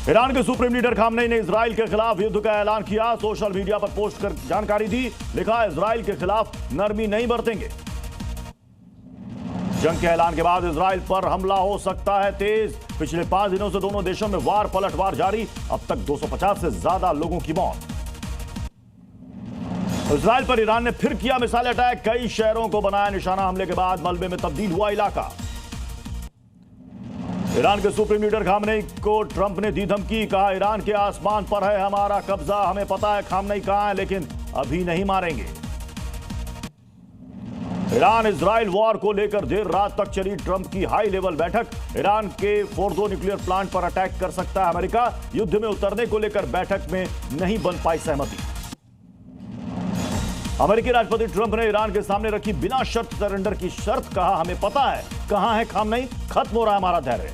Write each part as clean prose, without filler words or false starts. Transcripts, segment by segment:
Iran के supreme leader Khamenei ने Israel के खिलाफ युद्ध का ऐलान किया। सोशल मीडिया पर पोस्ट कर जानकारी दी। लिखा, इजराइल के खिलाफ नरमी नहीं बरतेंगे। जंग के ऐलान के बाद इजराइल पर हमला हो सकता है तेज। पिछले 5 दिनों से दोनों देशों में वार पलटवार जारी। अब तक 250 से ज्यादा लोगों की मौत। इजराइल पर ईरान ने फिर किया मिसाइल अटैक। कई शहरों को बनाया निशाना। हमले के बाद मलबे में तब्दील हुआ इलाका। ईरान के सुप्रीम लीडर खामनेई को ट्रंप ने दी धमकी। कहा, ईरान के आसमान पर है हमारा कब्जा। हमें पता है खामनेई कहां है, लेकिन अभी नहीं मारेंगे। ईरान इजराइल वॉर को लेकर देर रात तक चली ट्रंप की हाई लेवल बैठक। ईरान के फोर्दो न्यूक्लियर प्लांट पर अटैक कर सकता है अमेरिका। युद्ध में उतरने को लेकर बैठक में नहीं बन पाई सहमति। अमेरिकी राष्ट्रपति ट्रंप ने ईरान के सामने रखी बिना शर्त सरेंडर की शर्त। कहा, हमें पता है कहां है खामनेई, खत्म हो रहा है हमारा धैर्य।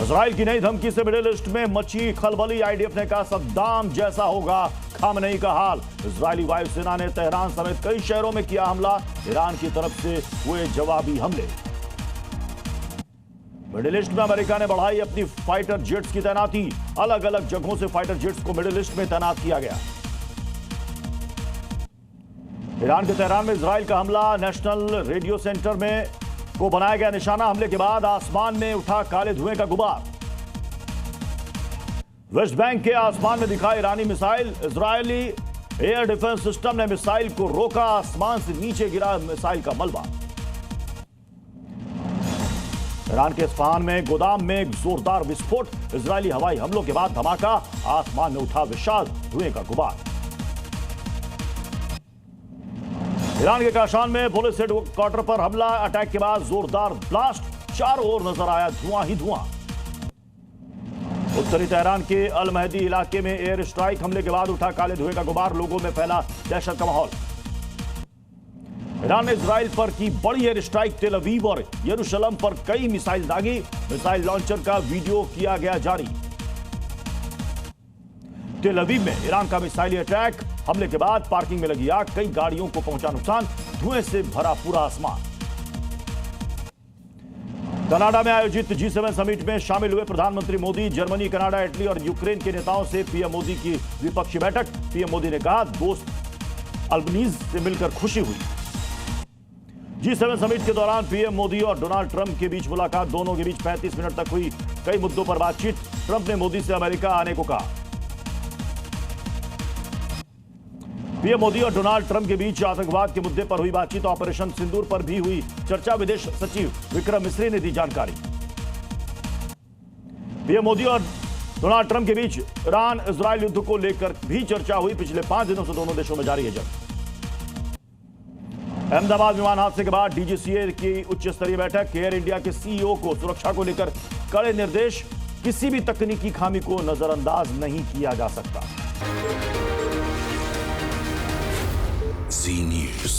इजराइल की नई धमकी से मिडिल ईस्ट में मची खलबली। आईडीएफ ने कहा, सद्दाम जैसा होगा खामनेई का हाल। इजरायली वायुसेना ने तेहरान समेत कई शहरों में किया हमला। ईरान की तरफ से हुए जवाबी हमले। मिडिल ईस्ट में अमेरिका ने बढ़ाई अपनी फाइटर जेट्स की तैनाती। अलग अलग जगहों से फाइटर जेट्स को मिडिल ईस्ट में तैनात किया गया। ईरान के तेहरान में इजराइल का हमला। नेशनल रेडियो सेंटर में को बनाया गया निशाना। हमले के बाद आसमान में उठा काले धुएं का गुबार। वेस्ट बैंक के आसमान में दिखा ईरानी मिसाइल। इजरायली एयर डिफेंस सिस्टम ने मिसाइल को रोका। आसमान से नीचे गिरा मिसाइल का मलबा। ईरान के इस्फहान में गोदाम में एक जोरदार विस्फोट। इजरायली हवाई हमलों के बाद धमाका। आसमान में उठा विशाल धुएं का गुबार। ईरान के काशान में पुलिस हेडक्वार्टर पर हमला। अटैक के बाद जोरदार ब्लास्ट। चारों ओर नजर आया धुआं ही धुआं। उत्तरी तेहरान के अल महदी इलाके में एयर स्ट्राइक। हमले के बाद उठा काले धुएं का गुबार। लोगों में फैला दहशत का माहौल। ईरान ने इजराइल पर की बड़ी एयर स्ट्राइक। तेल अवीव और यरूशलेम पर कई मिसाइल दागी। मिसाइल लॉन्चर का वीडियो किया गया जारी। तेल अवीव में ईरान का मिसाइली अटैक। हमले के बाद पार्किंग में लगी आग। कई गाड़ियों को पहुंचा नुकसान। धुएं से भरा पूरा आसमान। कनाडा में आयोजित G7 समिट में शामिल हुए प्रधानमंत्री मोदी। जर्मनी, कनाडा, इटली और यूक्रेन के नेताओं से पीएम मोदी की द्विपक्षीय बैठक। पीएम मोदी ने कहा, दोस्त अल्बनीज से मिलकर खुशी हुई। G7 समिट के दौरान पीएम मोदी और डोनाल्ड ट्रंप के बीच मुलाकात। दोनों के बीच 35 मिनट तक हुई। कई मुद्दों पर बातचीत। ट्रंप ने मोदी से अमेरिका आने को कहा। पीएम मोदी और डोनाल्ड ट्रंप के बीच आतंकवाद के मुद्दे पर हुई बातचीत। ऑपरेशन सिंदूर पर भी हुई चर्चा। विदेश सचिव विक्रम मिस्री ने दी जानकारी। पीएम मोदी और डोनाल्ड ट्रंप के बीच ईरान इजराइल युद्ध को लेकर भी चर्चा हुई। पिछले 5 दिनों से दोनों देशों में जारी है जंग। अहमदाबाद विमान हादसे के बाद डीजीसीए की उच्च स्तरीय बैठक। एयर इंडिया के सीईओ को सुरक्षा को लेकर कड़े निर्देश। किसी भी तकनीकी खामी को नजरअंदाज नहीं किया जा सकता। Z News.